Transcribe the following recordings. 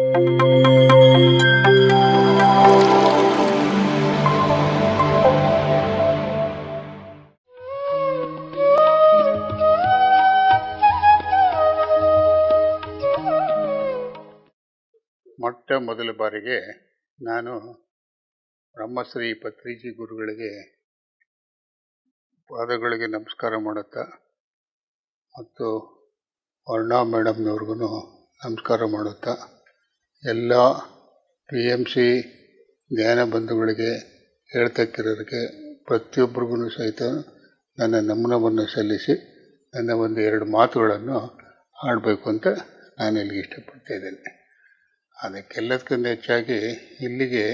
ಮೊಟ್ಟ ಮೊದಲ ಬಾರಿಗೆ ನಾನು ಬ್ರಹ್ಮಶ್ರೀ ಪತ್ರಿಜಿ ಗುರುಗಳಿಗೆ ಪಾದಗಳಿಗೆ ನಮಸ್ಕಾರ ಮಾಡುತ್ತಾ ಮತ್ತು ವರ್ಣಾ ಮೇಡಮ್ನವ್ರಿಗೂ ನಮಸ್ಕಾರ ಮಾಡುತ್ತಾ ಎಲ್ಲ PMC ಧ್ಯಾನ ಬಂಧುಗಳಿಗೆ ಹೇಳ್ತಕ್ಕಿರೋರಿಗೆ ಪ್ರತಿಯೊಬ್ಬರಿಗೂ ಸಹಿತ ನನ್ನ ನಮನವನ್ನು ಸಲ್ಲಿಸಿ ನನ್ನ ಒಂದು 2 ಮಾತುಗಳನ್ನು ಆಡಬೇಕು ಅಂತ ನಾನು ಇಲ್ಲಿಗೆ ಇಷ್ಟಪಡ್ತಾ ಇದ್ದೇನೆ. ಅದಕ್ಕೆಲ್ಲದಕ್ಕಿಂತ ಹೆಚ್ಚಾಗಿ ಇಲ್ಲಿಗೆ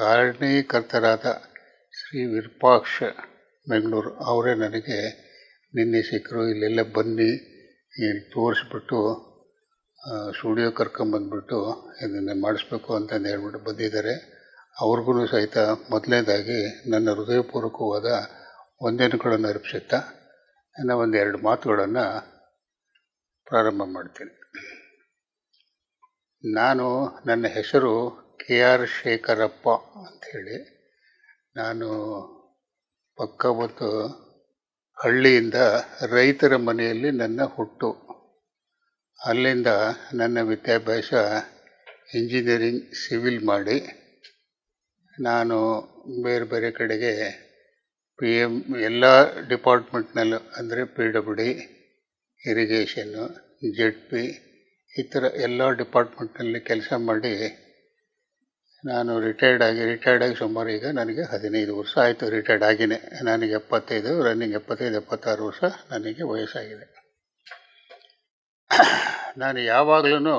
ಕಾರಣೀಕರ್ತರಾದ ಶ್ರೀ ವಿರೂಪಾಕ್ಷ ಬೆಂಗಳೂರು ಅವರೇ ನನಗೆ ನಿನ್ನೆ ಸಿಕ್ಕರು. ಇಲ್ಲೆಲ್ಲ ಬನ್ನಿ ತೋರಿಸ್ಬಿಟ್ಟು ಸ್ಟುಡಿಯೋ ಕರ್ಕೊಂಬಂದ್ಬಿಟ್ಟು ಇದನ್ನು ಮಾಡಿಸ್ಬೇಕು ಅಂತಂದು ಹೇಳ್ಬಿಟ್ಟು ಬಂದಿದ್ದಾರೆ. ಅವ್ರಿಗೂ ಸಹಿತ ಮೊದಲನೇದಾಗಿ ನನ್ನ ಹೃದಯಪೂರ್ವಕವಾದ ವಂದನೆಗಳನ್ನು ಅರ್ಪಿಸುತ್ತಾ ನನ್ನ ಒಂದು 2 ಮಾತುಗಳನ್ನು ಪ್ರಾರಂಭ ಮಾಡ್ತೀನಿ. ನನ್ನ ಹೆಸರು KR ಶೇಖರಪ್ಪ ಅಂಥೇಳಿ. ನಾನು ಪಕ್ಕ ಒಂದು ಹಳ್ಳಿಯಿಂದ ರೈತರ ಮನೆಯಲ್ಲಿ ನನ್ನ ಹುಟ್ಟು. ಅಲ್ಲಿಂದ ನನ್ನ ವಿದ್ಯಾಭ್ಯಾಸ ಇಂಜಿನಿಯರಿಂಗ್ ಸಿವಿಲ್ ಮಾಡಿ ನಾನು ಬೇರೆ ಬೇರೆ ಕಡೆಗೆ ಎಲ್ಲ ಡಿಪಾರ್ಟ್ಮೆಂಟ್ನಲ್ಲೂ ಅಂದರೆ PWD, ಇರಿಗೇಷನ್ನು, ZP ಈ ಥರ ಎಲ್ಲ ಡಿಪಾರ್ಟ್ಮೆಂಟ್ನಲ್ಲಿ ಕೆಲಸ ಮಾಡಿ ನಾನು ರಿಟೈರ್ಡ್ ಆಗಿ ಸುಮಾರು ಈಗ ನನಗೆ 15 ವರ್ಷ ಆಯಿತು. ರಿಟೈರ್ಡ್ ಆಗಿನೇ ನನಗೆ 75, ರನ್ನಿಂಗ್ 76 ವರ್ಷ ನನಗೆ ವಯಸ್ಸಾಗಿದೆ. ನಾನು ಯಾವಾಗಲೂ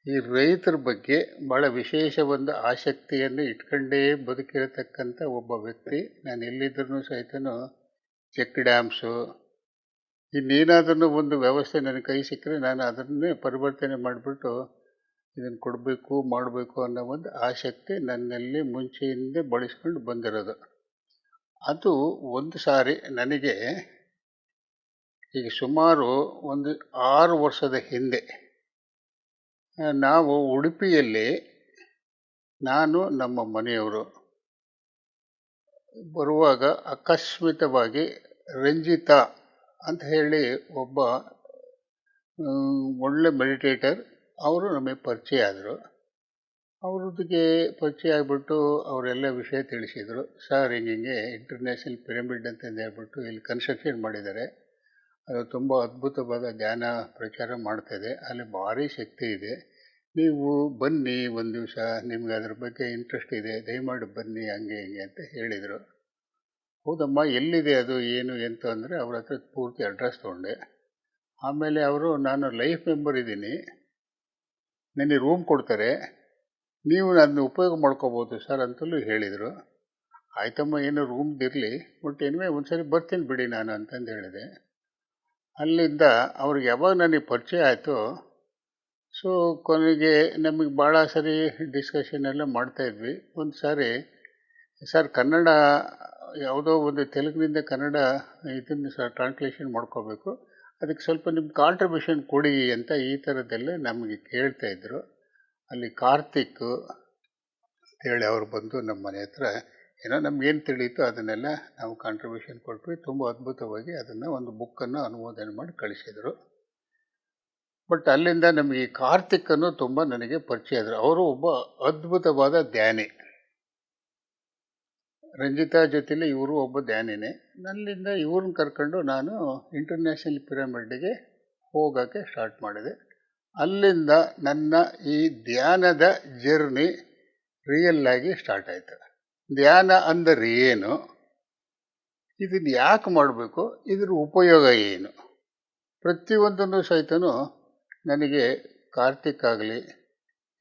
ಈ ರೈತರ ಬಗ್ಗೆ ಭಾಳ ವಿಶೇಷ ಒಂದು ಆಸಕ್ತಿಯನ್ನು ಇಟ್ಕೊಂಡೇ ಬದುಕಿರತಕ್ಕಂಥ ಒಬ್ಬ ವ್ಯಕ್ತಿ. ನಾನು ಎಲ್ಲಿದ್ದರೂ ಸಹಿತನೂ ಚೆಕ್ ಡ್ಯಾಮ್ಸು ಇನ್ನೇನಾದ್ರೂ ಒಂದು ವ್ಯವಸ್ಥೆ ನನ್ನ ಕೈ ಸಿಕ್ಕರೆ ನಾನು ಅದನ್ನೇ ಪರಿವರ್ತನೆ ಮಾಡಿಬಿಟ್ಟು ಇದನ್ನು ಮಾಡಬೇಕು ಅನ್ನೋ ಒಂದು ಆಸಕ್ತಿ ನನ್ನಲ್ಲಿ ಮುಂಚೆಯಿಂದ ಬಳಸ್ಕೊಂಡು ಬಂದಿರೋದು. ಅದು ಒಂದು ಸಾರಿ ನನಗೆ ಈಗ ಸುಮಾರು ಒಂದು 6 ವರ್ಷದ ಹಿಂದೆ ನಾವು ಉಡುಪಿಯಲ್ಲಿ ನಾನು ನಮ್ಮ ಮನೆಯವರು ಬರುವಾಗ ಅಕಸ್ಮಿತವಾಗಿ ರಂಜಿತಾ ಅಂತ ಹೇಳಿ ಒಬ್ಬ ಒಳ್ಳೆ ಮೆಡಿಟೇಟರ್ ಅವರು ನಮಗೆ ಪರಿಚಯ ಆದರು. ಅವ್ರೊಟ್ಟಿಗೆ ಪರಿಚಯ ಆಗಿಬಿಟ್ಟು ಅವರೆಲ್ಲ ವಿಷಯ ತಿಳಿಸಿದರು. ಸರ್ ಹಿಂಗೆ ಇಂಟರ್ನ್ಯಾಷನಲ್ ಪಿರಮಿಡ್ ಅಂತಂದು ಹೇಳ್ಬಿಟ್ಟು ಇಲ್ಲಿ ಕನ್ಸ್ಟ್ರಕ್ಷನ್ ಮಾಡಿದ್ದಾರೆ. ಅದು ತುಂಬ ಅದ್ಭುತವಾದ ಧ್ಯಾನ ಪ್ರಚಾರ ಮಾಡ್ತಾಯಿದೆ. ಅಲ್ಲಿ ಭಾರಿ ಶಕ್ತಿ ಇದೆ. ನೀವು ಬನ್ನಿ ಒಂದು ದಿವಸ, ನಿಮ್ಗೆ ಅದ್ರ ಬಗ್ಗೆ ಇಂಟ್ರೆಸ್ಟ್ ಇದೆ, ದಯಮಾಡಿ ಬನ್ನಿ ಹಂಗೆ ಹಿಂಗೆ ಅಂತ ಹೇಳಿದರು. ಹೌದಮ್ಮ, ಎಲ್ಲಿದೆ ಅದು ಏನು ಎಂತ ಅಂದರೆ ಅವ್ರ ಹತ್ರ ಪೂರ್ತಿ ಅಡ್ರೆಸ್ ತೊಗೊಂಡೆ. ಆಮೇಲೆ ಅವರು ನಾನು ಲೈಫ್ ಮೆಂಬರ್ ಇದ್ದೀನಿ, ನನಗೆ ರೂಮ್ ಕೊಡ್ತಾರೆ, ನೀವು ಅದನ್ನ ಉಪಯೋಗ ಮಾಡ್ಕೋಬೋದು ಸರ್ ಅಂತಲೂ ಹೇಳಿದರು. ಆಯ್ತಮ್ಮ, ಏನೋ ರೂಮ್ದಿರಲಿ, ಬಟ್ ಏನೇ ಒಂದು ಸರಿ ಬರ್ತೀನಿ ಬಿಡಿ ನಾನು ಅಂತಂದು ಹೇಳಿದೆ. ಅಲ್ಲಿಂದ ಅವ್ರಿಗೆ ಯಾವಾಗ ನನಗೆ ಪರಿಚಯ ಆಯಿತು, ಸೊ ಕೊನೆಗೆ ನಮಗೆ ಭಾಳ ಸರಿ ಡಿಸ್ಕಷನ್ ಎಲ್ಲ ಮಾಡ್ತಾಯಿದ್ವಿ. ಒಂದು ಸಾರಿ ಸರ್ ಕನ್ನಡ ಯಾವುದೋ ಒಂದು ತೆಲುಗಿನಿಂದ ಕನ್ನಡ ಇದನ್ನು ಟ್ರಾನ್ಸ್ಲೇಷನ್ ಮಾಡ್ಕೋಬೇಕು, ಅದಕ್ಕೆ ಸ್ವಲ್ಪ ನಿಮ್ಮ ಕಾಂಟ್ರಿಬ್ಯೂಷನ್ ಕೊಡಿ ಅಂತ ಈ ಥರದ್ದೆಲ್ಲ ನಮಗೆ ಕೇಳ್ತಾಯಿದ್ರು. ಅಲ್ಲಿ ಕಾರ್ತಿಕ್ ಅಂತೇಳಿ ಅವರು ಬಂದು ನಮ್ಮ ಮನೆ ಹತ್ರ ಏನೋ ನಮಗೇನು ತಿಳಿಯಿತು ಅದನ್ನೆಲ್ಲ ನಾವು ಕಾಂಟ್ರಿಬ್ಯೂಷನ್ ಕೊಟ್ವಿ. ತುಂಬ ಅದ್ಭುತವಾಗಿ ಅದನ್ನು ಒಂದು ಬುಕ್ಕನ್ನು ಅನುಮೋದನೆ ಮಾಡಿ ಕಳಿಸಿದರು. ಬಟ್ ಅಲ್ಲಿಂದ ನಮಗೆ ಈ ಕಾರ್ತಿಕನ್ನು ತುಂಬ ನನಗೆ ಪರಿಚಯ ಆದರು. ಅವರು ಒಬ್ಬ ಅದ್ಭುತವಾದ ಧ್ಯಾನಿ. ರಂಜಿತಾ ಜೊತೆಲಿ ಇವರು ಒಬ್ಬ ಧ್ಯಾನಿನೇ. ನನ್ನಿಂದ ಇವ್ರನ್ನ ಕರ್ಕೊಂಡು ನಾನು ಇಂಟರ್ನ್ಯಾಷನಲ್ ಪಿರಮಿಡ್ಗೆ ಹೋಗೋಕ್ಕೆ ಸ್ಟಾರ್ಟ್ ಮಾಡಿದೆ. ಅಲ್ಲಿಂದ ನನ್ನ ಈ ಧ್ಯಾನದ ಜರ್ನಿ ರಿಯಲ್ಲಾಗಿ ಸ್ಟಾರ್ಟ್ ಆಯಿತು. ಧ್ಯಾನ ಅಂದರೆ ಏನು, ಇದನ್ನು ಯಾಕೆ ಮಾಡಬೇಕು, ಇದ್ರ ಉಪಯೋಗ ಏನು, ಪ್ರತಿಯೊಂದನ್ನು ಸಹಿತನೂ ನನಗೆ ಕಾರ್ತಿಕ್ ಆಗಲಿ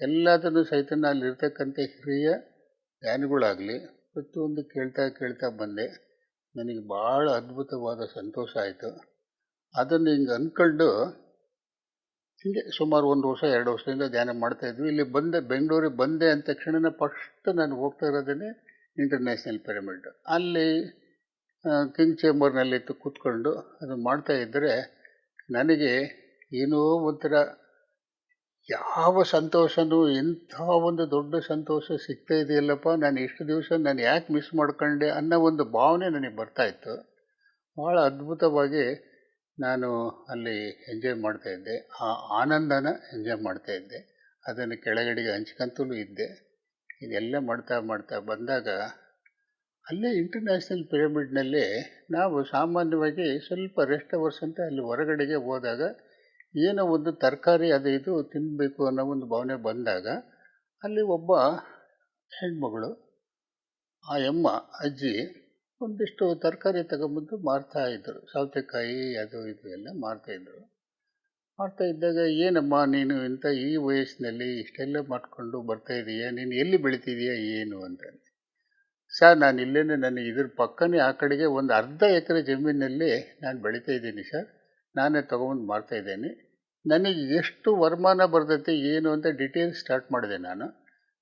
ಎಲ್ಲದನ್ನು ಸಹಿತ ಅಲ್ಲಿರ್ತಕ್ಕಂಥ ಹಿರಿಯ ಧ್ಯಾನಿಗಳಾಗಲಿ ಪ್ರತಿಯೊಂದು ಕೇಳ್ತಾ ಬಂದೆ. ನನಗೆ ಭಾಳ ಅದ್ಭುತವಾದ ಸಂತೋಷ ಆಯಿತು. ಅದನ್ನು ಹಿಂಗೆ ಅಂದ್ಕೊಂಡು ಹೀಗೆ ಸುಮಾರು 1 ವರ್ಷ 2 ವರ್ಷದಿಂದ ಧ್ಯಾನ ಮಾಡ್ತಾಯಿದ್ವಿ. ಇಲ್ಲಿ ಬಂದೆ, ಬೆಂಗಳೂರಿಗೆ ಬಂದೆ ಅಂದ ತಕ್ಷಣ ಫಸ್ಟ್ ನಾನು ಹೋಗ್ತಾ ಇರೋದೇ ಇಂಟರ್ನ್ಯಾಷನಲ್ ಪಿರಮಿಡ್. ಅಲ್ಲಿ ಕಿಂಗ್ ಚೇಂಬರ್ನಲ್ಲಿತ್ತು ಕೂತ್ಕೊಂಡು ಅದು ಮಾಡ್ತಾಯಿದ್ದರೆ ನನಗೆ ಏನೋ ಒಂಥರ ಯಾವ ಸಂತೋಷನೂ ಇಂಥ ಒಂದು ದೊಡ್ಡ ಸಂತೋಷ ಸಿಗ್ತಾ ಇದೆಯಲ್ಲಪ್ಪ, ನಾನು ಇಷ್ಟು ದಿವಸ ನಾನು ಯಾಕೆ ಮಿಸ್ ಮಾಡ್ಕೊಂಡೆ ಅನ್ನೋ ಒಂದು ಭಾವನೆ ನನಗೆ ಬರ್ತಾ ಇತ್ತು. ಭಾಳ ಅದ್ಭುತವಾಗಿ ನಾನು ಅಲ್ಲಿ ಎಂಜಾಯ್ ಮಾಡ್ತಾ ಇದ್ದೆ. ಆ ಆನಂದನ ಎಂಜಾಯ್ ಮಾಡ್ತಾ ಇದ್ದೆ. ಅದನ್ನು ಕೆಳಗಡೆಗೆ ಹಂಚ್ಕೊಂತಲೂ ಇದ್ದೆ. ಇದೆಲ್ಲ ಮಾಡ್ತಾ ಮಾಡ್ತಾ ಬಂದಾಗ ಅಲ್ಲೇ ಇಂಟರ್ನ್ಯಾಷನಲ್ ಪಿರಮಿಡ್ನಲ್ಲಿ ನಾವು ಸಾಮಾನ್ಯವಾಗಿ ಸ್ವಲ್ಪ ರೆಸ್ಟ್ ಅವರ್ಸ್ ಅಂತ ಅಲ್ಲಿ ಹೊರಗಡೆಗೆ ಹೋದಾಗ ಏನೋ ಒಂದು ತರಕಾರಿ ಅದು ಇದು ತಿನ್ನಬೇಕು ಅನ್ನೋ ಒಂದು ಭಾವನೆ ಬಂದಾಗ ಅಲ್ಲಿ ಒಬ್ಬ ಹೆಣ್ಮಗಳು, ಆ ಅಜ್ಜಿ ಒಂದಿಷ್ಟು ತರಕಾರಿ ತಗೊಂಬಂದು ಮಾರ್ತಾಯಿದ್ರು. ಸೌತೆಕಾಯಿ ಅದು ಇದು ಎಲ್ಲ ಮಾರ್ತಾಯಿದ್ರು. ಮಾಡ್ತಾ ಇದ್ದಾಗ, ಏನಮ್ಮ ನೀನು ಇಂಥ ಈ ವಯಸ್ಸಿನಲ್ಲಿ ಇಷ್ಟೆಲ್ಲ ಮಾಡ್ಕೊಂಡು ಬರ್ತಾ ಇದೀಯಾ, ನೀನು ಎಲ್ಲಿ ಬೆಳಿತಿದೀಯಾ ಏನು ಅಂತ. ಸರ್, ನಾನು ಇಲ್ಲೇನೆ, ನನಗೆ ಇದ್ರ ಪಕ್ಕನೇ ಆ ಕಡೆಗೆ ಒಂದು ಅರ್ಧ ಎಕರೆ ಜಮೀನಲ್ಲಿ ನಾನು ಬೆಳೀತಾ ಇದ್ದೀನಿ ಸರ್, ನಾನೇ ತೊಗೊಂಬಂದು ಮಾರ್ತಾ ಇದ್ದೇನೆ. ನನಗೆ ಎಷ್ಟು ವರಮಾನ ಬರ್ತೈತೆ ಏನು ಅಂತ ಡೀಟೇಲ್ಸ್ ಸ್ಟಾರ್ಟ್ ಮಾಡಿದೆ ನಾನು.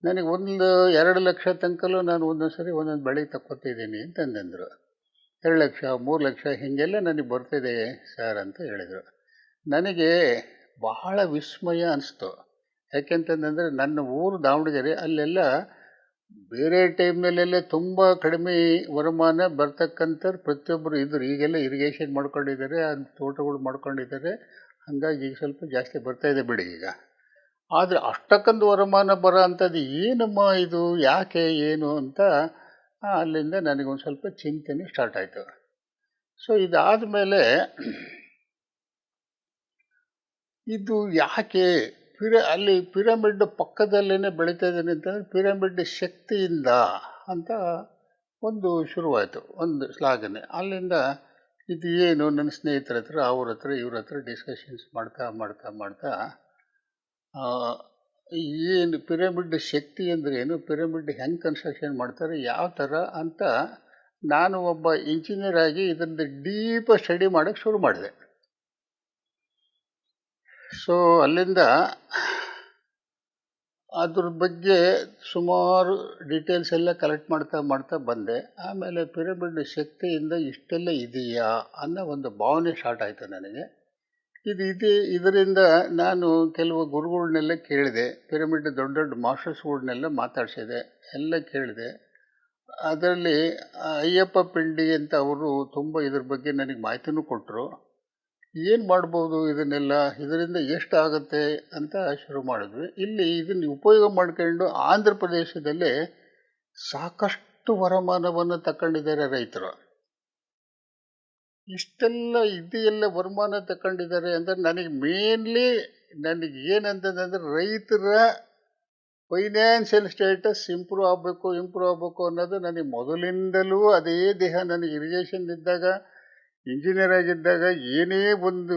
ನನಗೆ 1-2 ಲಕ್ಷ ತನಕಲೂ ನಾನು ಒಂದೊಂದು ಸರಿ ಒಂದೊಂದು ಬೆಳೆ ತಕ್ಕೊತಿದ್ದೀನಿ ಅಂತಂದರು. 2 ಲಕ್ಷ 3 ಲಕ್ಷ ಹೀಗೆಲ್ಲ ನನಗೆ ಬರ್ತಿದೆ ಸರ್ ಅಂತ ಹೇಳಿದರು. ನನಗೆ ಬಹಳ ವಿಸ್ಮಯ ಅನಿಸ್ತು. ಯಾಕೆಂತಂದರೆ ನನ್ನ ಊರು ದಾವಣಗೆರೆ, ಅಲ್ಲೆಲ್ಲ ಬೇರೆ ಟೈಮ್ನಲ್ಲೆಲ್ಲ ತುಂಬ ಕಡಿಮೆ ವರಮಾನ ಬರ್ತಕ್ಕಂಥವ್ರು ಪ್ರತಿಯೊಬ್ಬರು ಇದ್ದರು. ಈಗೆಲ್ಲ ಇರಿಗೇಷನ್ ಮಾಡ್ಕೊಂಡಿದ್ದಾರೆ, ಅದು ತೋಟಗಳು ಮಾಡ್ಕೊಂಡಿದ್ದಾರೆ, ಹಾಗಾಗಿ ಈಗ ಸ್ವಲ್ಪ ಜಾಸ್ತಿ ಬರ್ತಾಯಿದೆ ಬಿಡಿ ಈಗ. ಆದರೆ ಅಷ್ಟಕ್ಕೊಂದು ವರಮಾನ ಬರೋ ಅಂಥದ್ದು ಏನಮ್ಮ ಇದು, ಯಾಕೆ ಏನು ಅಂತ ಅಲ್ಲಿಂದ ನನಗೊಂದು ಸ್ವಲ್ಪ ಚಿಂತನೆ ಸ್ಟಾರ್ಟ್ ಆಯಿತು. ಸೊ ಇದಾದ ಮೇಲೆ ಇದು ಯಾಕೆ ಅಲ್ಲಿ ಪಿರಮಿಡ್ ಪಕ್ಕದಲ್ಲೇ ಬೆಳೀತಾ ಇದ್ದೇನೆ ಅಂತಂದರೆ ಪಿರಮಿಡ್ ಶಕ್ತಿಯಿಂದ ಅಂತ ಒಂದು ಶುರುವಾಯಿತು, ಒಂದು ಶ್ಲಾಘನೆ. ಅಲ್ಲಿಂದ ಇದು ಏನು, ನನ್ನ ಸ್ನೇಹಿತರ ಹತ್ರ ಅವ್ರ ಹತ್ರ ಇವ್ರ ಹತ್ರ ಡಿಸ್ಕಷನ್ಸ್ ಮಾಡ್ತಾ ಮಾಡ್ತಾ ಮಾಡ್ತಾ ಏನು ಪಿರಮಿಡ್ ಶಕ್ತಿ ಅಂದರೆ ಏನು, ಪಿರಮಿಡ್ ಹೆಂಗೆ ಕನ್ಸ್ಟ್ರಕ್ಷನ್ ಮಾಡ್ತಾರೆ, ಯಾವ ಥರ ಅಂತ ನಾನು ಒಬ್ಬ ಇಂಜಿನಿಯರ್ ಆಗಿ ಇದರಿಂದ ಡೀಪ್ ಸ್ಟಡಿ ಮಾಡೋಕ್ಕೆ ಶುರು ಮಾಡಿದೆ. ಸೊ ಅಲ್ಲಿಂದ ಅದ್ರ ಬಗ್ಗೆ ಸುಮಾರು ಡೀಟೇಲ್ಸ್ ಎಲ್ಲ ಕಲೆಕ್ಟ್ ಮಾಡ್ತಾ ಮಾಡ್ತಾ ಬಂದೆ. ಆಮೇಲೆ ಪಿರಮಿಡ್ ಶಕ್ತಿಯಿಂದ ಇಷ್ಟೆಲ್ಲ ಇದೆಯಾ ಅನ್ನೋ ಒಂದು ಭಾವನೆ ಸ್ಟಾರ್ಟ್ ಆಯಿತು ನನಗೆ. ಇದರಿಂದ ನಾನು ಕೆಲವು ಗುರುಗಳನ್ನೆಲ್ಲ ಕೇಳಿದೆ, ಪಿರಮಿಡ್ ದೊಡ್ಡ ದೊಡ್ಡ ಮಾಸ್ಟರ್ಸ್ಗಳನ್ನೆಲ್ಲ ಮಾತಾಡಿಸಿದೆ, ಎಲ್ಲ ಕೇಳಿದೆ. ಅದರಲ್ಲಿ ಅಯ್ಯಪ್ಪ ಪಿಂಡಿ ಅಂತ ಅವರು ತುಂಬ ಇದ್ರ ಬಗ್ಗೆ ನನಗೆ ಮಾಹಿತಿನೂ ಕೊಟ್ಟರು. ಏನು ಮಾಡ್ಬೋದು ಇದನ್ನೆಲ್ಲ, ಇದರಿಂದ ಎಷ್ಟು ಆಗುತ್ತೆ ಅಂತ ಶುರು ಮಾಡಿದ್ವಿ. ಇಲ್ಲಿ ಇದನ್ನು ಉಪಯೋಗ ಮಾಡ್ಕೊಂಡು ಆಂಧ್ರ ಪ್ರದೇಶದಲ್ಲಿ ಸಾಕಷ್ಟು ವರಮಾನವನ್ನು ತಗೊಂಡಿದ್ದಾರೆ ರೈತರು. ಇಷ್ಟೆಲ್ಲ ಇದೆಲ್ಲ ವರಮಾನ ತಗೊಂಡಿದ್ದಾರೆ ಅಂದರೆ ನನಗೆ ಏನಂತಂದರೆ ರೈತರ ಫೈನಾನ್ಷಿಯಲ್ ಸ್ಟೇಟಸ್ ಇಂಪ್ರೂವ್ ಆಗಬೇಕು ಅನ್ನೋದು ನನಗೆ ಮೊದಲಿಂದಲೂ ಅದೇ ದೇಹ. ನನಗೆ ಇರಿಗೇಷನ್ ಇದ್ದಾಗ, ಇಂಜಿನಿಯರ್ ಆಗಿದ್ದಾಗ ಏನೇ ಒಂದು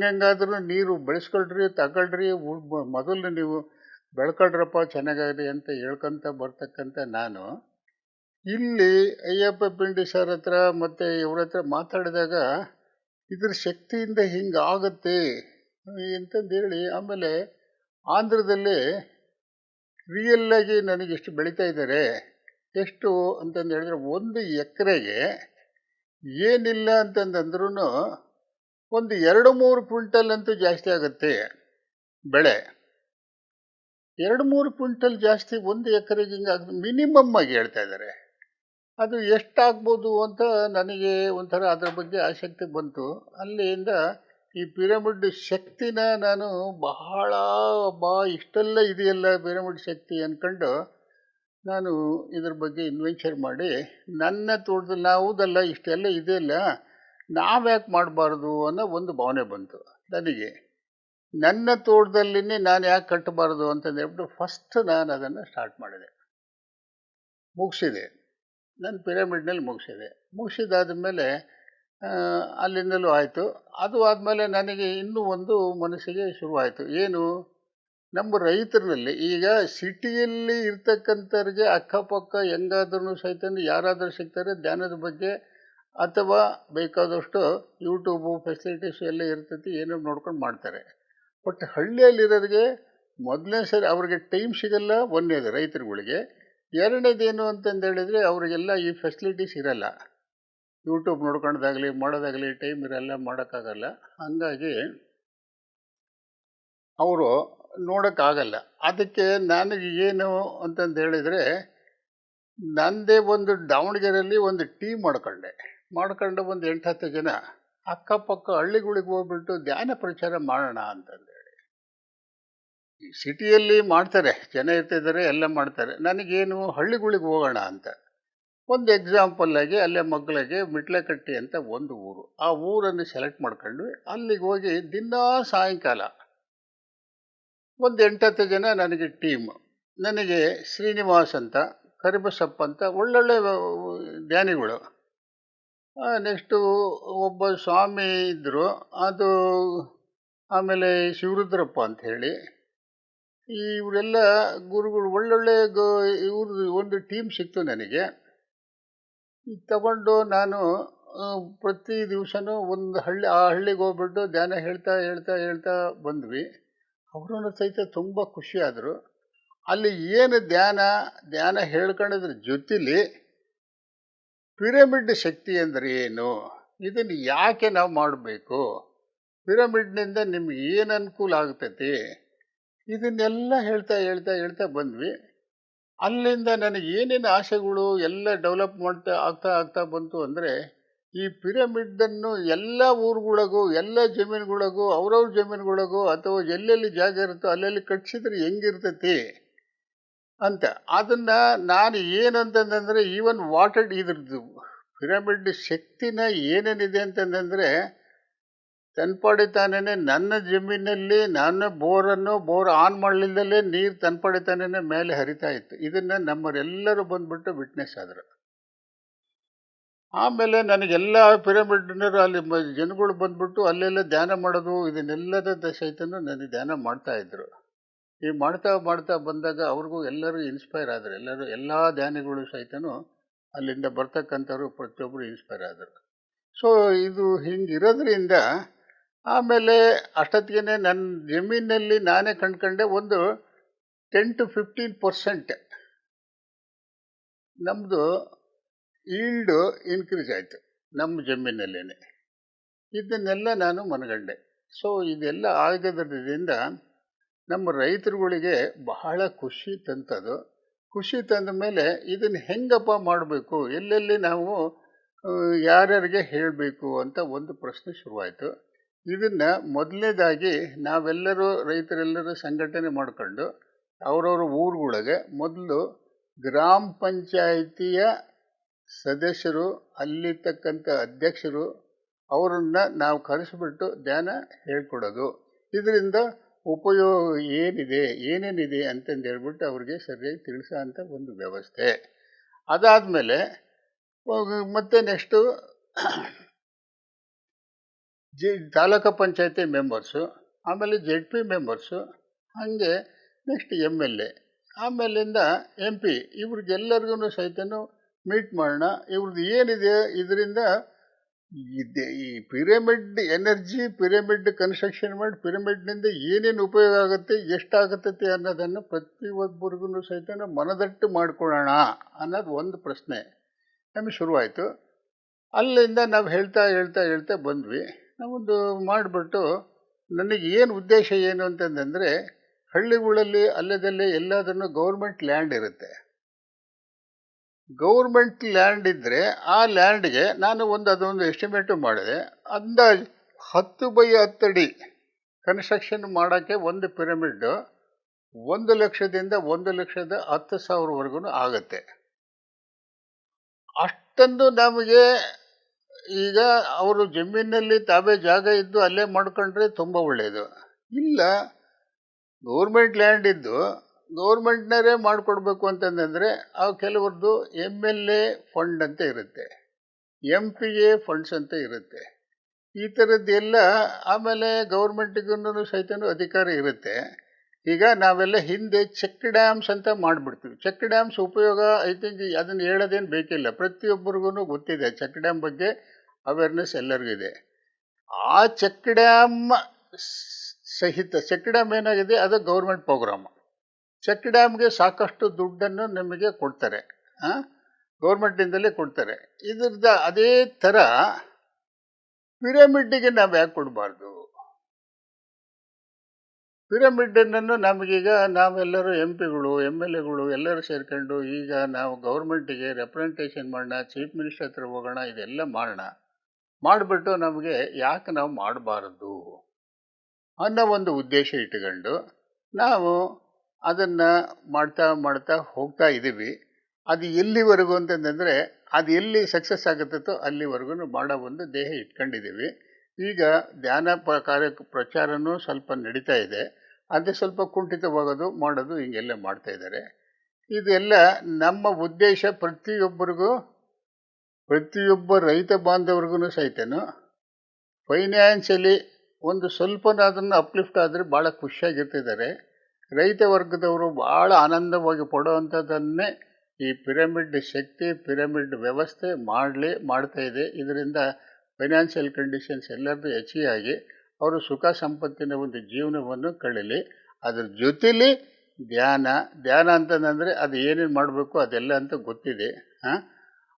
ಹೆಂಗಾದ್ರೂ ನೀರು ಬೆಳೆಸ್ಕೊಳ್ರಿ, ತಗೊಳ್ರಿ, ಮೊದಲು ನೀವು ಬೆಳ್ಕೊಳ್ರಪ್ಪ ಚೆನ್ನಾಗಾಗ್ರಿ ಅಂತ ಹೇಳ್ಕೊಂತ ಬರ್ತಕ್ಕಂಥ ನಾನು ಇಲ್ಲಿ ಅಯ್ಯಪ್ಪ ಪಿಂಡಿ ಸರ್ ಹತ್ರ ಮತ್ತು ಇವ್ರ ಹತ್ರ ಮಾತಾಡಿದಾಗ ಇದ್ರ ಶಕ್ತಿಯಿಂದ ಹಿಂಗಾಗತ್ತೆ ಅಂತಂದೇಳಿ, ಆಮೇಲೆ ಆಂಧ್ರದಲ್ಲಿ ರಿಯಲ್ಲಾಗಿ ನನಗೆ ಎಷ್ಟು ಬೆಳೀತಾ ಇದ್ದಾರೆ, ಎಷ್ಟು ಅಂತಂದು ಹೇಳಿದ್ರೆ 1 ಎಕರೆಗೆ ಏನಿಲ್ಲ ಅಂತಂದ್ರೂ ಒಂದು 2-3 ಕ್ವಿಂಟಲ್ ಅಂತೂ ಜಾಸ್ತಿ ಆಗುತ್ತೆ ಬೆಳೆ. 2-3 ಕ್ವಿಂಟಲ್ ಜಾಸ್ತಿ 1 ಎಕರೆಗೆ ಹಿಂಗಾಗ ಮಿನಿಮಮ್ ಆಗಿ ಹೇಳ್ತಾ ಇದ್ದಾರೆ. ಅದು ಎಷ್ಟಾಗ್ಬೋದು ಅಂತ ನನಗೆ ಒಂಥರ ಅದರ ಬಗ್ಗೆ ಆಸಕ್ತಿ ಬಂತು. ಅಲ್ಲಿಂದ ಈ ಪಿರಮಿಡ್ ಶಕ್ತಿನ ನಾನು ಇಷ್ಟೆಲ್ಲ ಇದೆಯಲ್ಲ ಪಿರಮಿಡ್ ಶಕ್ತಿ ಅಂದ್ಕೊಂಡು ನಾನು ಇದ್ರ ಬಗ್ಗೆ ಇನ್ವೆಂಚರ್ ಮಾಡಿ ನನ್ನ ತೋಟದಲ್ಲಿ ನಾವುದಲ್ಲ ಇಷ್ಟೆಲ್ಲ ಇದೆಯಲ್ಲ, ನಾವ್ಯಾಕೆ ಮಾಡಬಾರ್ದು ಅನ್ನೋ ಒಂದು ಭಾವನೆ ಬಂತು ನನಗೆ. ನನ್ನ ತೋಟದಲ್ಲಿನೇ ನಾನು ಯಾಕೆ ಕಟ್ಟಬಾರ್ದು ಅಂತಂದೇಳ್ಬಿಟ್ಟು ಫಸ್ಟ್ ನಾನು ಅದನ್ನು ಸ್ಟಾರ್ಟ್ ಮಾಡಿದೆ, ಮುಗಿಸಿದೆ. ನಾನು ಪಿರಮಿಡ್ನಲ್ಲಿ ಮುಗಿಸಿದಾದ ಮೇಲೆ ಅಲ್ಲಿಂದಲೂ ಆಯಿತು. ಅದು ಆದಮೇಲೆ ನನಗೆ ಇನ್ನೂ ಒಂದು ಮನಸ್ಸಿಗೆ ಶುರುವಾಯಿತು, ಏನು, ನಮ್ಮ ರೈತರಲ್ಲಿ ಈಗ ಸಿಟಿಯಲ್ಲಿ ಇರ್ತಕ್ಕಂಥವ್ರಿಗೆ ಅಕ್ಕಪಕ್ಕ ಹೆಂಗಾದ್ರೂ ಸಹಿತ ಯಾರಾದರೂ ಸಿಗ್ತಾರೆ ಧ್ಯಾನದ ಬಗ್ಗೆ, ಅಥವಾ ಬೇಕಾದಷ್ಟು ಯೂಟ್ಯೂಬು ಫೆಸಿಲಿಟೀಸು ಎಲ್ಲ ಇರ್ತೈತಿ, ಏನೋ ನೋಡ್ಕೊಂಡು ಮಾಡ್ತಾರೆ. ಬಟ್ ಹಳ್ಳಿಯಲ್ಲಿರೋರಿಗೆ ಮೊದಲನೇ ಸರಿ ಅವ್ರಿಗೆ ಟೈಮ್ ಸಿಗಲ್ಲ, ಒಂದನೇದು ರೈತರುಗಳಿಗೆ. ಎರಡನೇದೇನು ಅಂತಂದೇಳಿದರೆ ಅವರಿಗೆಲ್ಲ ಈ ಫೆಸಿಲಿಟೀಸ್ ಇರಲ್ಲ, ಯೂಟ್ಯೂಬ್ ನೋಡ್ಕೊಳ್ಳೋದಾಗಲಿ ಮಾಡೋದಾಗಲಿ ಟೈಮ್ ಇರಲ್ಲ, ಮಾಡೋಕ್ಕಾಗಲ್ಲ. ಹಂಗಾಗಿ ಅವರು ನೋಡೋಕ್ಕಾಗಲ್ಲ. ಅದಕ್ಕೆ ನನಗೆ ಏನು ಅಂತಂದು ಹೇಳಿದರೆ, ನಂದೇ ಒಂದು ದಾವಣಗೆರೆಯಲ್ಲಿ ಒಂದು ಟೀಮ್ ಮಾಡ್ಕೊಂಡು ಒಂದು 8-10 ಜನ ಅಕ್ಕಪಕ್ಕ ಹಳ್ಳಿಗಳಿಗೆ ಹೋಗ್ಬಿಟ್ಟು ಧ್ಯಾನ ಪ್ರಚಾರ ಮಾಡೋಣ ಅಂತಂದೇಳಿ. ಈ ಸಿಟಿಯಲ್ಲಿ ಮಾಡ್ತಾರೆ, ಜನ ಇರ್ತಿದ್ದಾರೆ, ಎಲ್ಲ ಮಾಡ್ತಾರೆ. ನನಗೇನು ಹಳ್ಳಿಗಳಿಗೆ ಹೋಗೋಣ ಅಂತ. ಒಂದು ಎಕ್ಸಾಂಪಲ್ ಆಗಿ ಅಲ್ಲೇ ಮಗ್ಳಿಗೆ ಮಿಟ್ಲೆಕಟ್ಟಿ ಅಂತ ಒಂದು ಊರು. ಆ ಊರನ್ನು ಸೆಲೆಕ್ಟ್ ಮಾಡ್ಕೊಂಡ್ವಿ. ಅಲ್ಲಿಗೆ ಹೋಗಿ ದಿನಾ ಸಾಯಂಕಾಲ ಒಂದು 8-10 ಜನ ನನಗೆ ಟೀಮ್. ನನಗೆ ಶ್ರೀನಿವಾಸ್ ಅಂತ, ಕರಿಬಸಪ್ಪ ಅಂತ ಒಳ್ಳೊಳ್ಳೆ ಧ್ಯಾನಿಗಳು. ನೆಕ್ಸ್ಟು ಒಬ್ಬ ಸ್ವಾಮಿ ಇದ್ದರು, ಅದು ಆಮೇಲೆ ಶಿವರುದ್ರಪ್ಪ ಅಂತ ಹೇಳಿ. ಇವರೆಲ್ಲ ಗುರುಗಳು ಒಳ್ಳೊಳ್ಳೆ ಇವ್ರದ್ದು ಒಂದು ಟೀಮ್ ಸಿಕ್ತು ನನಗೆ. ತಗೊಂಡು ನಾನು ಪ್ರತಿ ದಿವಸನೂ ಒಂದು ಆ ಹಳ್ಳಿಗೆ ಹೋಗ್ಬಿಟ್ಟು ಧ್ಯಾನ ಹೇಳ್ತಾ ಹೇಳ್ತಾ ಹೇಳ್ತಾ ಬಂದ್ವಿ. ಅವರನ್ನು ಸಹಿತ ತುಂಬ ಖುಷಿಯಾದರು. ಅಲ್ಲಿ ಏನು ಧ್ಯಾನ ಹೇಳ್ಕೊಳ್ಳೋದ್ರ ಜೊತೆಲಿ ಪಿರಮಿಡ್ ಶಕ್ತಿ ಅಂದರೆ ಏನು, ಇದನ್ನು ಯಾಕೆ ನಾವು ಮಾಡಬೇಕು, ಪಿರಮಿಡ್ನಿಂದ ನಿಮ್ಗೆ ಏನು ಅನುಕೂಲ ಆಗ್ತೈತಿ, ಇದನ್ನೆಲ್ಲ ಹೇಳ್ತಾ ಹೇಳ್ತಾ ಹೇಳ್ತಾ ಬಂದ್ವಿ. ಅಲ್ಲಿಂದ ನನಗೆ ಏನೇನು ಆಸೆಗಳು ಎಲ್ಲ ಡೆವಲಪ್ ಆಗ್ತಾ ಆಗ್ತಾ ಬಂತು ಅಂದರೆ, ಈ ಪಿರಮಿಡನ್ನು ಎಲ್ಲ ಊರುಗಳಿಗೂ, ಎಲ್ಲ ಜಮೀನುಗಳಿಗೂ, ಅವ್ರವ್ರ ಜಮೀನುಗಳಿಗೂ ಅಥವಾ ಎಲ್ಲೆಲ್ಲಿ ಜಾಗ ಇರುತ್ತೋ ಅಲ್ಲೆಲ್ಲಿ ಕಟ್ಸಿದ್ರೆ ಹೆಂಗಿರ್ತೈತಿ ಅಂತ. ಅದನ್ನು ನಾನು ಏನಂತಂದರೆ, ಈವನ್ ವಾಟರ್ ಇದ್ರದ್ದು ಪಿರಮಿಡ್ ಶಕ್ತಿನ ಏನೇನಿದೆ ಅಂತಂದರೆ, ತನ್ಪಾಡಿ ತಾನೇ ನನ್ನ ಜಮೀನಲ್ಲಿ ನಾನು ಬೋರ್ ಆನ್ ಮಾಡಲಿಲ್ಲದಲ್ಲೇ ನೀರು ತನ್ಪಾಡಿ ತಾನೇ ಮೇಲೆ ಹರಿತಾ ಇತ್ತು. ಇದನ್ನು ನಮ್ಮರೆಲ್ಲರೂ ಬಂದ್ಬಿಟ್ಟು ವಿಟ್ನೆಸ್ ಆದರು. ಆಮೇಲೆ ನನಗೆಲ್ಲ ಪಿರಮಿಡ್ನರು ಅಲ್ಲಿ ಜನಗಳು ಬಂದ್ಬಿಟ್ಟು ಅಲ್ಲೆಲ್ಲ ಧ್ಯಾನ ಮಾಡೋದು, ಇದನ್ನೆಲ್ಲದ ಸಹಿತನೂ ನನಗೆ ಧ್ಯಾನ ಮಾಡ್ತಾಯಿದ್ರು. ಈ ಮಾಡ್ತಾ ಮಾಡ್ತಾ ಬಂದಾಗ ಅವ್ರಿಗೂ ಎಲ್ಲರೂ ಇನ್ಸ್ಪೈರ್ ಆದರು. ಎಲ್ಲ ಧ್ಯಾನಿಗಳು ಸಹಿತನೂ ಅಲ್ಲಿಂದ ಬರ್ತಕ್ಕಂಥವ್ರು ಪ್ರತಿಯೊಬ್ಬರು ಇನ್ಸ್ಪೈರ್ ಆದರು. ಸೊ ಇದು ಹಿಂಗಿರೋದ್ರಿಂದ ಆಮೇಲೆ ಅಷ್ಟೊತ್ತಿಗೆ ನನ್ನ ಜಮೀನಲ್ಲಿ ನಾನೇ ಕಂಡ್ಕೊಂಡೆ ಒಂದು 10-15% ನಮ್ಮದು ಈಲ್ಡು ಇನ್ಕ್ರೀಸ್ ಆಯಿತು ನಮ್ಮ ಜಮೀನಲ್ಲೇ. ಇದನ್ನೆಲ್ಲ ನಾನು ಮನಗಂಡೆ. ಸೊ ಇದೆಲ್ಲ ಆಗೋದ್ರಿಂದ ನಮ್ಮ ರೈತರುಗಳಿಗೆ ಬಹಳ ಖುಷಿ ತಂತದು. ಖುಷಿ ತಂದ ಮೇಲೆ ಇದನ್ನು ಹೆಂಗಪ್ಪ ಮಾಡಬೇಕು, ಎಲ್ಲೆಲ್ಲಿ ನಾವು ಯಾರ್ಯಾರಿಗೆ ಹೇಳಬೇಕು ಅಂತ ಒಂದು ಪ್ರಶ್ನೆ ಶುರುವಾಯಿತು. ಇದನ್ನು ಮೊದಲನೇದಾಗಿ ನಾವೆಲ್ಲರೂ ರೈತರೆಲ್ಲರೂ ಸಂಘಟನೆ ಮಾಡಿಕೊಂಡು ಅವರವ್ರ ಊರುಗಳಿಗೆ ಮೊದಲು ಗ್ರಾಮ ಪಂಚಾಯಿತಿಯ ಸದಸ್ಯರು, ಅಲ್ಲಿರ್ತಕ್ಕಂಥ ಅಧ್ಯಕ್ಷರು ಅವರನ್ನು ನಾವು ಕರೆಸಿಬಿಟ್ಟು ಧ್ಯಾನ ಹೇಳ್ಕೊಡೋದು. ಇದರಿಂದ ಉಪಯೋಗ ಏನೇನಿದೆ ಅಂತಂದು ಹೇಳ್ಬಿಟ್ಟು ಅವ್ರಿಗೆ ಸರಿಯಾಗಿ ತಿಳಿಸೋ ಅಂಥ ಒಂದು ವ್ಯವಸ್ಥೆ. ಅದಾದಮೇಲೆ ಮತ್ತೆ ನೆಕ್ಸ್ಟು ತಾಲೂಕು ಪಂಚಾಯತಿ ಮೆಂಬರ್ಸು, ಆಮೇಲೆ ZP ಮೆಂಬರ್ಸು, ಹಾಗೆ ನೆಕ್ಸ್ಟ್ MLA, ಆಮೇಲಿಂದ MP, ಇವ್ರಿಗೆಲ್ಲರಿಗೂ ಸಹಿತನೂ ಮೀಟ್ ಮಾಡೋಣ. ಇವ್ರದ್ದು ಏನಿದೆ ಇದರಿಂದ ಈ ಪಿರಮಿಡ್ ಎನರ್ಜಿ, ಪಿರಮಿಡ್ ಕನ್ಸ್ಟ್ರಕ್ಷನ್ ಮಾಡಿ ಪಿರಮಿಡ್ನಿಂದ ಏನೇನು ಉಪಯೋಗ ಆಗುತ್ತೆ, ಎಷ್ಟಾಗುತ್ತೈತೆ ಅನ್ನೋದನ್ನು ಪ್ರತಿಯೊಬ್ಬರಿಗೂ ಸಹಿತ ಮನದಟ್ಟು ಮಾಡ್ಕೊಳ್ಳೋಣ ಅನ್ನೋದು ಒಂದು ಪ್ರಶ್ನೆ ನಮಗೆ ಶುರುವಾಯಿತು. ಅಲ್ಲಿಂದ ನಾವು ಹೇಳ್ತಾ ಹೇಳ್ತಾ ಹೇಳ್ತಾ ಬಂದ್ವಿ. ನಾವೊಂದು ಮಾಡಿಬಿಟ್ಟು ನನಗೆ ಏನು ಉದ್ದೇಶ ಏನು ಅಂತಂದರೆ, ಹಳ್ಳಿಗಳಲ್ಲಿ ಅಲ್ಲದಲ್ಲೇ ಎಲ್ಲದನ್ನು ಗೌರ್ಮೆಂಟ್ ಲ್ಯಾಂಡ್ ಇರುತ್ತೆ. ಗೌರ್ಮೆಂಟ್ ಲ್ಯಾಂಡ್ ಇದ್ದರೆ ಆ ಲ್ಯಾಂಡ್ಗೆ ನಾನು ಅದೊಂದು ಎಸ್ಟಿಮೇಟು ಮಾಡಿದೆ. ಅಂದಾಜು 10x10 ಅಡಿ ಕನ್ಸ್ಟ್ರಕ್ಷನ್ ಮಾಡೋಕ್ಕೆ ಒಂದು ಪಿರಮಿಡ್ಡು 1 ಲಕ್ಷದಿಂದ 1,10,000ವರೆಗೂ ಆಗುತ್ತೆ. ಅಷ್ಟೊಂದು ನಮಗೆ ಈಗ ಅವರು ಜಮೀನಲ್ಲಿ ತಾವೇ ಜಾಗ ಇದ್ದು ಅಲ್ಲೇ ಮಾಡ್ಕೊಂಡ್ರೆ ತುಂಬ ಒಳ್ಳೆಯದು. ಇಲ್ಲ ಗೌರ್ಮೆಂಟ್ ಲ್ಯಾಂಡ್ ಇದ್ದು ಗೌರ್ಮೆಂಟ್ನವರೇ ಮಾಡಿಕೊಡ್ಬೇಕು ಅಂತಂದರೆ ಕೆಲವ್ರದ್ದು MLA ಫಂಡ್ ಅಂತ ಇರುತ್ತೆ, MPA ಫಂಡ್ಸ್ ಅಂತ ಇರುತ್ತೆ, ಈ ಥರದ್ದೆಲ್ಲ. ಆಮೇಲೆ ಗೌರ್ಮೆಂಟಿಗೂ ಸಹಿತನೂ ಅಧಿಕಾರ ಇರುತ್ತೆ. ಈಗ ನಾವೆಲ್ಲ ಹಿಂದೆ ಚೆಕ್ ಡ್ಯಾಮ್ಸ್ ಅಂತ ಮಾಡಿಬಿಡ್ತೀವಿ. ಚೆಕ್ ಡ್ಯಾಮ್ಸ್ ಉಪಯೋಗ ಐ ಥಿಂಕ್ ಅದನ್ನು ಹೇಳೋದೇನು ಬೇಕಿಲ್ಲ, ಪ್ರತಿಯೊಬ್ಬರಿಗೂ ಗೊತ್ತಿದೆ. ಚೆಕ್ ಡ್ಯಾಮ್ ಬಗ್ಗೆ ಅವೇರ್ನೆಸ್ ಎಲ್ಲರಿಗೂ ಇದೆ. ಆ ಚೆಕ್ ಡ್ಯಾಮ್ ಸಹಿತ ಚೆಕ್ ಡ್ಯಾಮ್ ಏನಾಗಿದೆ, ಅದು ಗೌರ್ಮೆಂಟ್ ಪ್ರೋಗ್ರಾಮ್. ಚೆಕ್ ಡ್ಯಾಮ್ಗೆ ಸಾಕಷ್ಟು ದುಡ್ಡನ್ನು ನಮಗೆ ಕೊಡ್ತಾರೆ, ಗೌರ್ಮೆಂಟಿಂದಲೇ ಕೊಡ್ತಾರೆ. ಇದ್ರದ್ದು ಅದೇ ಥರ ಪಿರಮಿಡ್ಡಿಗೆ ನಾವು ಯಾಕೆ ಕೊಡಬಾರ್ದು? ಪಿರಮಿಡನ್ನು ನಮಗೀಗ ನಾವೆಲ್ಲರೂ MP ಗಳು MLAಗಳು ಎಲ್ಲರೂ ಸೇರ್ಕೊಂಡು ಈಗ ನಾವು ಗೌರ್ಮೆಂಟಿಗೆ ರೆಪ್ರೆಸೆಂಟೇಷನ್ ಮಾಡೋಣ, ಚೀಫ್ ಮಿನಿಸ್ಟರ್ ಹತ್ರ ಹೋಗೋಣ, ಇದೆಲ್ಲ ಮಾಡೋಣ. ಮಾಡಿಬಿಟ್ಟು ನಮಗೆ ಯಾಕೆ ನಾವು ಮಾಡಬಾರದು ಅನ್ನೋ ಒಂದು ಉದ್ದೇಶ ಇಟ್ಕೊಂಡು ನಾವು ಅದನ್ನು ಮಾಡ್ತಾ ಮಾಡ್ತಾ ಹೋಗ್ತಾ ಇದ್ದೀವಿ. ಅದು ಎಲ್ಲಿವರೆಗೂ ಅಂತಂದರೆ ಅದು ಎಲ್ಲಿ ಸಕ್ಸಸ್ ಆಗುತ್ತೋ ಅಲ್ಲಿವರೆಗೂ ಮಾಡೋ ಒಂದು ದೇಹ ಇಟ್ಕೊಂಡಿದ್ದೀವಿ. ಈಗ ಧ್ಯಾನ ಪ್ರಚಾರನೂ ಸ್ವಲ್ಪ ನಡೀತಾ ಇದೆ. ಅದೇ ಸ್ವಲ್ಪ ಕುಂಠಿತವಾಗೋದು ಮಾಡೋದು ಹಿಂಗೆಲ್ಲ ಮಾಡ್ತಾ ಇದ್ದಾರೆ. ಇದೆಲ್ಲ ನಮ್ಮ ಉದ್ದೇಶ ಪ್ರತಿಯೊಬ್ಬ ರೈತ ಬಾಂಧವ್ರಿಗೂ ಸಹಿತನು ಫೈನಾನ್ಷಿಯಲಿ ಒಂದು ಸ್ವಲ್ಪನಾದನ್ನು ಅಪ್ಲಿಫ್ಟ್ ಆದರೆ ಭಾಳ ಖುಷಿಯಾಗಿರ್ತಿದ್ದಾರೆ. ರೈತ ವರ್ಗದವರು ಭಾಳ ಆನಂದವಾಗಿ ಪಡೋವಂಥದ್ದನ್ನೇ ಈ ಪಿರಮಿಡ್ ಶಕ್ತಿ, ಪಿರಮಿಡ್ ವ್ಯವಸ್ಥೆ ಮಾಡ್ತಾ ಇದೆ. ಇದರಿಂದ ಫೈನಾನ್ಷಿಯಲ್ ಕಂಡೀಷನ್ಸ್ ಎಲ್ಲರದ್ದು ಹೆಚ್ಚಿಗೆ ಅವರು ಸುಖ ಸಂಪತ್ತಿನ ಒಂದು ಜೀವನವನ್ನು ಕಳೀಲಿ. ಅದ್ರ ಜೊತೆಲಿ ಧ್ಯಾನ ಅಂತಂದರೆ ಅದು ಏನೇನು ಮಾಡಬೇಕು ಅದೆಲ್ಲ ಅಂತ ಗೊತ್ತಿದೆ.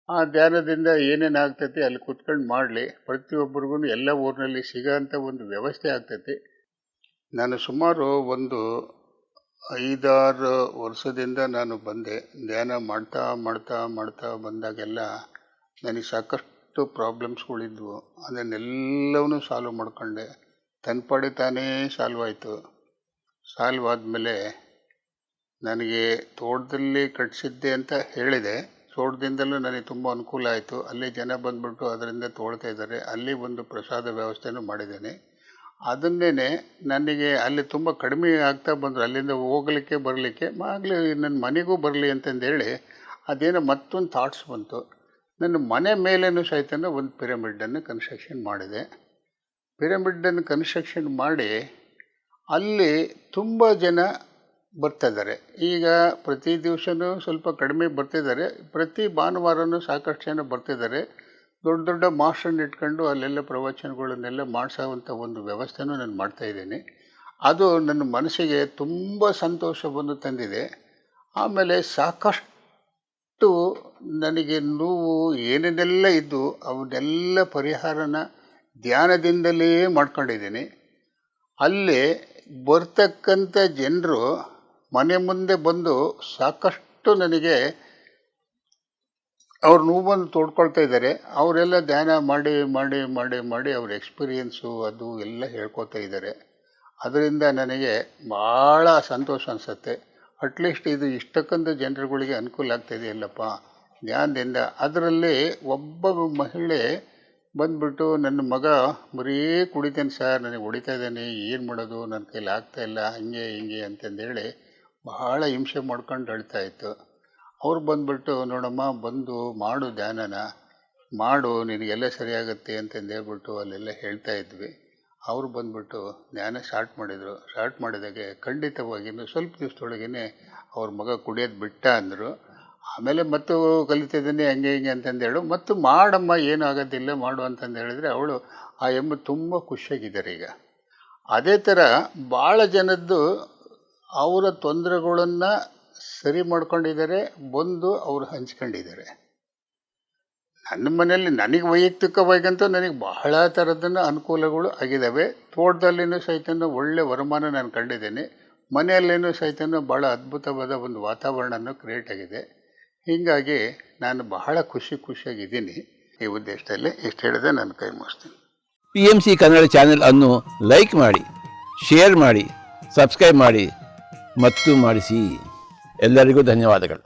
ಆ ಧ್ಯಾನದಿಂದ ಏನೇನು ಆಗ್ತೈತಿ ಅಲ್ಲಿ ಕುತ್ಕೊಂಡು ಮಾಡಲಿ. ಪ್ರತಿಯೊಬ್ಬರಿಗೂ ಎಲ್ಲ ಊರಿನಲ್ಲಿ ಸಿಗೋಂಥ ಒಂದು ವ್ಯವಸ್ಥೆ ಆಗ್ತೈತಿ. ನಾನು ಸುಮಾರು ಒಂದು 5-6 ವರ್ಷದಿಂದ ನಾನು ಬಂದೆ. ಧ್ಯಾನ ಮಾಡ್ತಾ ಬಂದಾಗೆಲ್ಲ ನನಗೆ ಸಾಕಷ್ಟು ಪ್ರಾಬ್ಲಮ್ಸ್ಗಳಿದ್ವು. ಅದನ್ನೆಲ್ಲವನ್ನೂ ಸಾಲ್ವ್ ಮಾಡ್ಕೊಂಡೆ. ತನ್ನ ಪಾಡಿ ತಾನೇ ಸಾಲ್ವ್ ಆಯಿತು. ಸಾಲ್ವ್ ಆದಮೇಲೆ ನನಗೆ ತೋಟದಲ್ಲಿ ಕಟ್ಟಿಸಿದ್ದೆ ಅಂತ ಹೇಳಿದೆ. ತೋಟದಿಂದಲೂ ನನಗೆ ತುಂಬ ಅನುಕೂಲ ಆಯಿತು. ಅಲ್ಲಿ ಜನ ಬಂದುಬಿಟ್ಟು ಅದರಿಂದ ತೊಗೊಳ್ತಾ ಇದ್ದಾರೆ. ಅಲ್ಲಿ ಒಂದು ಪ್ರಸಾದ ವ್ಯವಸ್ಥೆನೂ ಮಾಡಿದ್ದೇನೆ. ಅದನ್ನೇ ನನಗೆ ಅಲ್ಲಿ ತುಂಬ ಕಡಿಮೆ ಆಗ್ತಾ ಬಂದರು. ಅಲ್ಲಿಂದ ಹೋಗಲಿಕ್ಕೆ ಬರಲಿಕ್ಕೆ ಆಗಲಿ, ನನ್ನ ಮನೆಗೂ ಬರಲಿ ಅಂತಂದೇಳಿ ಅದೇನೋ ಮತ್ತೊಂದು ಥಾಟ್ಸ್ ಬಂತು. ನನ್ನ ಮನೆ ಮೇಲೇನೂ ಸಹಿತ ಒಂದು ಪಿರಮಿಡನ್ನು ಕನ್ಸ್ಟ್ರಕ್ಷನ್ ಮಾಡಿದೆ. ಪಿರಮಿಡನ್ನು ಕನ್ಸ್ಟ್ರಕ್ಷನ್ ಮಾಡಿ ಅಲ್ಲಿ ತುಂಬ ಜನ ಬರ್ತಿದ್ದಾರೆ. ಈಗ ಪ್ರತಿ ದಿವಸನೂ ಸ್ವಲ್ಪ ಕಡಿಮೆ ಬರ್ತಿದ್ದಾರೆ. ಪ್ರತಿ ಭಾನುವಾರನೂ ಸಾಕಷ್ಟು ಜನ ಬರ್ತಿದ್ದಾರೆ. ದೊಡ್ಡ ದೊಡ್ಡ ಮಾಸ್ಟರ್ನ ಇಟ್ಕೊಂಡು ಅಲ್ಲೆಲ್ಲ ಪ್ರವಚನಗಳನ್ನೆಲ್ಲ ಮಾಡಿಸೋವಂಥ ಒಂದು ವ್ಯವಸ್ಥೆನೂ ನಾನು ಮಾಡ್ತಾಯಿದ್ದೀನಿ. ಅದು ನನ್ನ ಮನಸ್ಸಿಗೆ ತುಂಬ ಸಂತೋಷವನ್ನು ತಂದಿದೆ. ಆಮೇಲೆ ಸಾಕಷ್ಟು ನನಗೆ ನೋವು ಏನೇನೆಲ್ಲ ಇದ್ದು ಅವನ್ನೆಲ್ಲ ಪರಿಹಾರನ ಧ್ಯಾನದಿಂದಲೇ ಮಾಡ್ಕೊಂಡಿದ್ದೀನಿ. ಅಲ್ಲಿ ಬರ್ತಕ್ಕಂಥ ಜನರು ಮನೆ ಮುಂದೆ ಬಂದು ಸಾಕಷ್ಟು ನನಗೆ ಅವ್ರ ನೋವನ್ನು ತೋಡ್ಕೊಳ್ತಾ ಇದ್ದಾರೆ. ಅವರೆಲ್ಲ ಧ್ಯಾನ ಮಾಡಿ ಮಾಡಿ ಮಾಡಿ ಮಾಡಿ ಅವ್ರ ಎಕ್ಸ್ಪೀರಿಯೆನ್ಸು ಅದು ಎಲ್ಲ ಹೇಳ್ಕೊತಾ ಇದ್ದಾರೆ. ಅದರಿಂದ ನನಗೆ ಭಾಳ ಸಂತೋಷ ಅನಿಸುತ್ತೆ. ಅಟ್ಲೀಸ್ಟ್ ಇದು ಇಷ್ಟಕ್ಕೊಂದು ಜನರುಗಳಿಗೆ ಅನುಕೂಲ ಆಗ್ತಾಯಿದೆಯಲ್ಲಪ್ಪ ಧ್ಯಾನದಿಂದ. ಅದರಲ್ಲಿ ಒಬ್ಬ ಮಹಿಳೆ ಬಂದುಬಿಟ್ಟು, ನನ್ನ ಮಗ ಬರೀ ಕುಡಿತಾನೆ ಸರ್, ನನಗೆ ಹೊಡಿತಾ ಇದ್ದಾನೆ, ಏನು ಮಾಡೋದು, ನನ್ನ ಕೈಲಿ ಆಗ್ತಾಯಿಲ್ಲ, ಹಂಗೆ ಹಿಂಗೆ ಅಂತಂದೇಳಿ ಬಹಳ ಹಿಂಸೆ ಮಾಡ್ಕೊಂಡು ಅಳ್ತಾ ಇತ್ತು. ಅವ್ರು ಬಂದುಬಿಟ್ಟು, ನೋಡಮ್ಮ ಬಂದು ಮಾಡು, ಧ್ಯಾನನ ಮಾಡು, ನಿನಗೆಲ್ಲ ಸರಿಯಾಗುತ್ತೆ ಅಂತಂದೇಳ್ಬಿಟ್ಟು ಅಲ್ಲೆಲ್ಲ ಹೇಳ್ತಾ ಇದ್ವಿ. ಅವರು ಬಂದುಬಿಟ್ಟು ಧ್ಯಾನ ಸ್ಟಾರ್ಟ್ ಮಾಡಿದರು. ಸ್ಟಾರ್ಟ್ ಮಾಡಿದಾಗೆ ಖಂಡಿತವಾಗಿಯೂ ಸ್ವಲ್ಪ ದಿವಸದೊಳಗೇ ಅವ್ರ ಮಗ ಕುಡಿಯೋದು ಬಿಟ್ಟ ಅಂದರು. ಆಮೇಲೆ ಮತ್ತು ಕಲಿತಿದ್ದೀನಿ ಹಂಗೆ ಹಿಂಗೆ ಅಂತಂದೇಳು, ಮತ್ತು ಮಾಡಮ್ಮ ಏನೂ ಆಗೋದಿಲ್ಲ ಮಾಡು ಅಂತಂದು ಹೇಳಿದ್ರೆ ಅವಳು ಆ ಎಮ್ಮೆ ತುಂಬ ಖುಷಿಯಾಗಿದ್ದಾರೆ. ಈಗ ಅದೇ ಥರ ಭಾಳ ಜನದ್ದು ಅವರ ತೊಂದರೆಗಳನ್ನು ಸರಿ ಮಾಡ್ಕೊಂಡಿದ್ದಾರೆ, ಬಂದು ಅವರು ಹಂಚ್ಕೊಂಡಿದ್ದಾರೆ. ನನ್ನ ಮನೆಯಲ್ಲಿ ನನಗೆ ವೈಯಕ್ತಿಕವಾಗಂತೂ ನನಗೆ ಬಹಳ ಥರದನ್ನು ಅನುಕೂಲಗಳು ಆಗಿದ್ದಾವೆ. ತೋಟದಲ್ಲಿನೂ ಸಹಿತ ಒಳ್ಳೆ ವರಮಾನ ನಾನು ಕಂಡಿದ್ದೇನೆ. ಮನೆಯಲ್ಲೇನೂ ಸಹಿತ ಭಾಳ ಅದ್ಭುತವಾದ ಒಂದು ವಾತಾವರಣನೂ ಕ್ರಿಯೇಟ್ ಆಗಿದೆ. ಹೀಗಾಗಿ ನಾನು ಬಹಳ ಖುಷಿಯಾಗಿದ್ದೀನಿ. ಈ ಉದ್ದೇಶದಲ್ಲಿ ಇಷ್ಟು ಹೇಳಿದೆ ನಾನು ಕೈ ಮುಗಿಸ್ತೀನಿ. PMC ಕನ್ನಡ ಚಾನೆಲ್ ಅನ್ನು ಲೈಕ್ ಮಾಡಿ, ಶೇರ್ ಮಾಡಿ, ಸಬ್ಸ್ಕ್ರೈಬ್ ಮಾಡಿ ಮತ್ತು ಮಾಡಿಸಿ. ಎಲ್ಲರಿಗೂ ಧನ್ಯವಾದಗಳು.